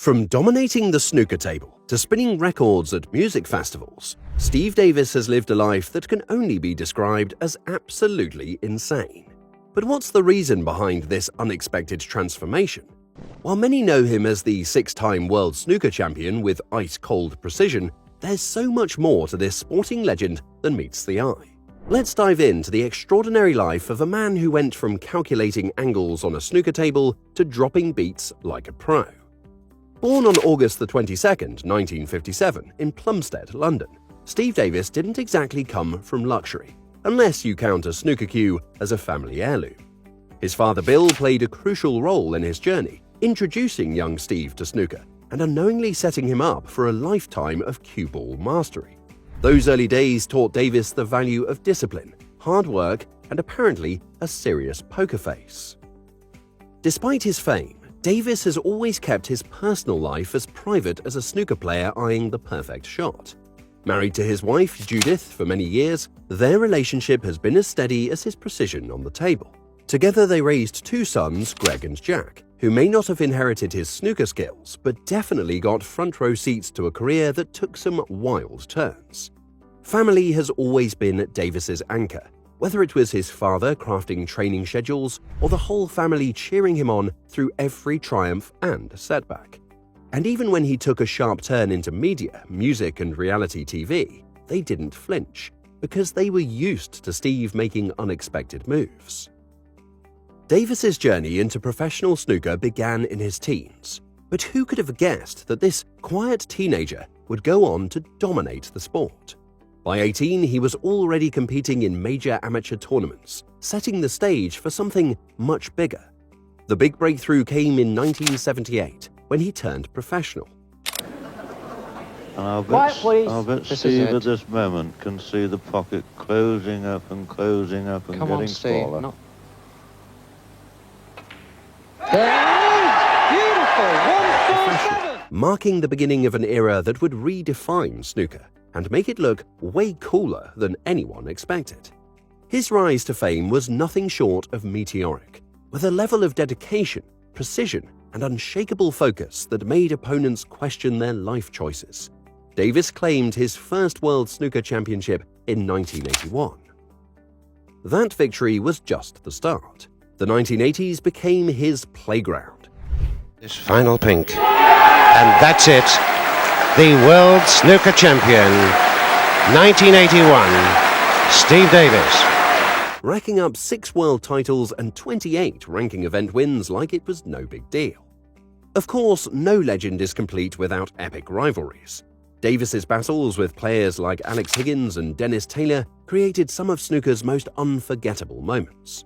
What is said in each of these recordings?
From dominating the snooker table to spinning records at music festivals, Steve Davis has lived a life that can only be described as absolutely insane. But what's the reason behind this unexpected transformation? While many know him as the six-time world snooker champion with ice-cold precision, there's so much more to this sporting legend than meets the eye. Let's dive into the extraordinary life of a man who went from calculating angles on a snooker table to dropping beats like a pro. Born on August 22, 1957, in Plumstead, London, Steve Davis didn't exactly come from luxury, unless you count a snooker cue as a family heirloom. His father Bill played a crucial role in his journey, introducing young Steve to snooker and unknowingly setting him up for a lifetime of cue ball mastery. Those early days taught Davis the value of discipline, hard work, and apparently a serious poker face. Despite his fame, Davis has always kept his personal life as private as a snooker player eyeing the perfect shot. Married to his wife, Judith, for many years, their relationship has been as steady as his precision on the table. Together they raised two sons, Greg and Jack, who may not have inherited his snooker skills, but definitely got front-row seats to a career that took some wild turns. Family has always been Davis's anchor, whether it was his father crafting training schedules or the whole family cheering him on through every triumph and setback. And even when he took a sharp turn into media, music and reality TV, they didn't flinch, because they were used to Steve making unexpected moves. Davis's journey into professional snooker began in his teens, but who could have guessed that this quiet teenager would go on to dominate the sport? By 18, he was already competing in major amateur tournaments, setting the stage for something much bigger. The big breakthrough came in 1978, when he turned professional. And I'll bet Steve at this moment can see the pocket closing up and closing up and getting smaller. No. There it is! Beautiful! 147! Marking the beginning of an era that would redefine snooker and make it look way cooler than anyone expected. His rise to fame was nothing short of meteoric, with a level of dedication, precision, and unshakable focus that made opponents question their life choices. Davis claimed his first World Snooker Championship in 1981. That victory was just the start. The 1980s became his playground. This final pink. And that's it. The World Snooker Champion, 1981, Steve Davis. Racking up 6 world titles and 28 ranking event wins like it was no big deal. Of course, no legend is complete without epic rivalries. Davis's battles with players like Alex Higgins and Dennis Taylor created some of snooker's most unforgettable moments.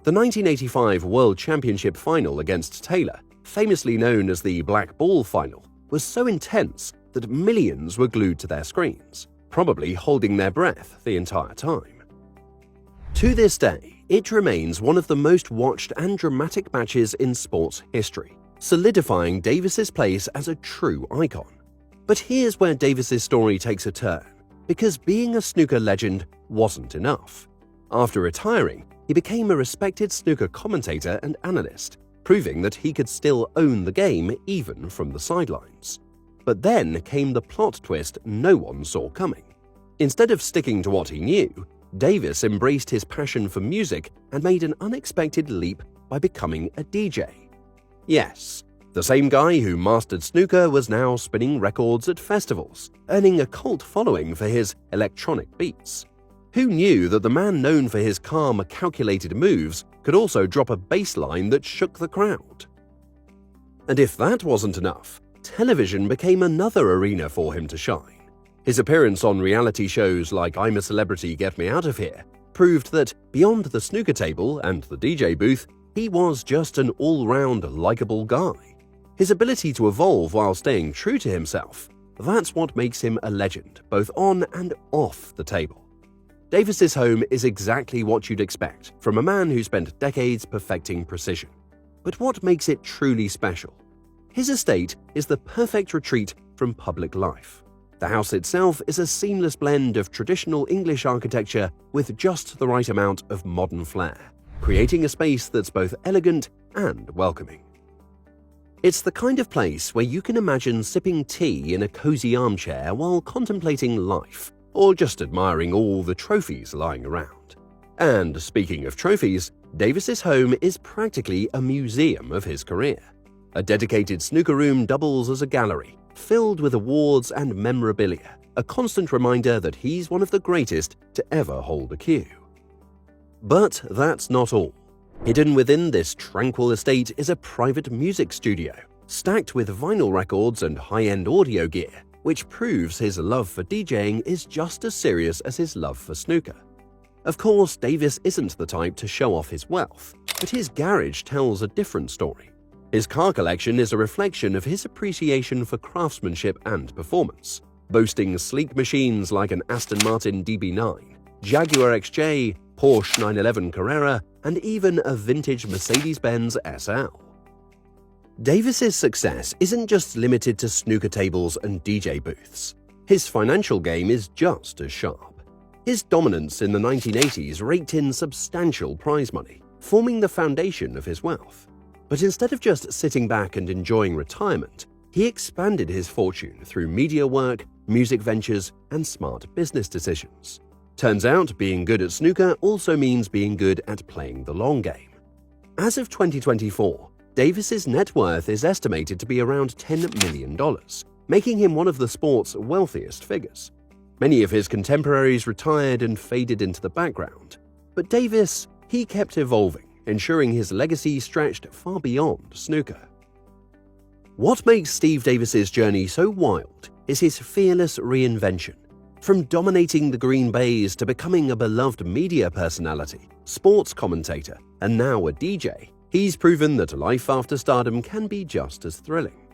The 1985 World Championship final against Taylor, famously known as the Black Ball Final, was so intense that millions were glued to their screens, probably holding their breath the entire time. To this day, it remains one of the most watched and dramatic matches in sports history, solidifying Davis's place as a true icon. But here's where Davis's story takes a turn, because being a snooker legend wasn't enough. After retiring, he became a respected snooker commentator and analyst, proving that he could still own the game even from the sidelines. But then came the plot twist no one saw coming. Instead of sticking to what he knew, Davis embraced his passion for music and made an unexpected leap by becoming a DJ. Yes, the same guy who mastered snooker was now spinning records at festivals, earning a cult following for his electronic beats. Who knew that the man known for his calm, calculated moves could also drop a bass line that shook the crowd? And if that wasn't enough, television became another arena for him to shine. His appearance on reality shows like I'm a Celebrity, Get Me Out of Here proved that beyond the snooker table and the DJ booth, he was just an all-round likable guy. His ability to evolve while staying true to himself, that's what makes him a legend, both on and off the table. Davis's home is exactly what you'd expect from a man who spent decades perfecting precision. But what makes it truly special? His estate is the perfect retreat from public life. The house itself is a seamless blend of traditional English architecture with just the right amount of modern flair, creating a space that's both elegant and welcoming. It's the kind of place where you can imagine sipping tea in a cozy armchair while contemplating life, or just admiring all the trophies lying around. And speaking of trophies, Davis's home is practically a museum of his career. A dedicated snooker room doubles as a gallery, filled with awards and memorabilia, a constant reminder that he's one of the greatest to ever hold a cue. But that's not all. Hidden within this tranquil estate is a private music studio, stacked with vinyl records and high-end audio gear, which proves his love for DJing is just as serious as his love for snooker. Of course, Davis isn't the type to show off his wealth, but his garage tells a different story. His car collection is a reflection of his appreciation for craftsmanship and performance, boasting sleek machines like an Aston Martin DB9, Jaguar XJ, Porsche 911 Carrera, and even a vintage Mercedes-Benz SL. Davis's success isn't just limited to snooker tables and DJ booths. His financial game is just as sharp. His dominance in the 1980s raked in substantial prize money, forming the foundation of his wealth. But instead of just sitting back and enjoying retirement, he expanded his fortune through media work, music ventures, and smart business decisions. Turns out, being good at snooker also means being good at playing the long game. As of 2024, Davis's net worth is estimated to be around $10 million, making him one of the sport's wealthiest figures. Many of his contemporaries retired and faded into the background, but Davis, he kept evolving, ensuring his legacy stretched far beyond snooker. What makes Steve Davis's journey so wild is his fearless reinvention. From dominating the Green Bays to becoming a beloved media personality, sports commentator, and now a DJ, he's proven that life after stardom can be just as thrilling.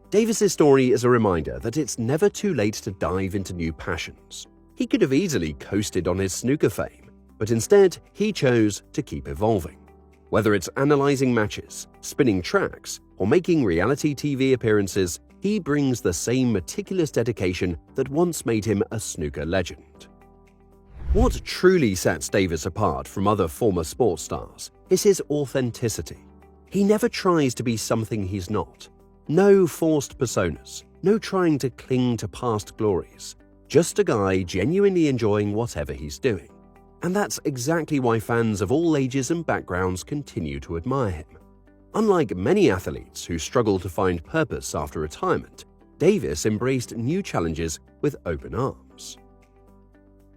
Davis's story is a reminder that it's never too late to dive into new passions. He could have easily coasted on his snooker fame, but instead he chose to keep evolving. Whether it's analyzing matches, spinning tracks, or making reality TV appearances, he brings the same meticulous dedication that once made him a snooker legend. What truly sets Davis apart from other former sports stars is his authenticity. He never tries to be something he's not. No forced personas, no trying to cling to past glories. Just a guy genuinely enjoying whatever he's doing. And that's exactly why fans of all ages and backgrounds continue to admire him. Unlike many athletes who struggle to find purpose after retirement, Davis embraced new challenges with open arms.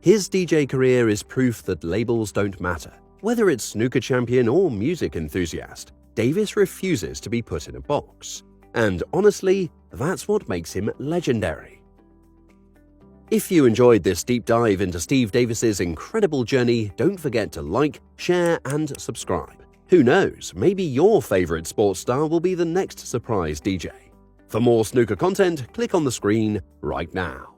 His DJ career is proof that labels don't matter. Whether it's snooker champion or music enthusiast, Davis refuses to be put in a box. And honestly, that's what makes him legendary. If you enjoyed this deep dive into Steve Davis's incredible journey, don't forget to like, share, and subscribe. Who knows, maybe your favorite sports star will be the next surprise DJ. For more snooker content, click on the screen right now.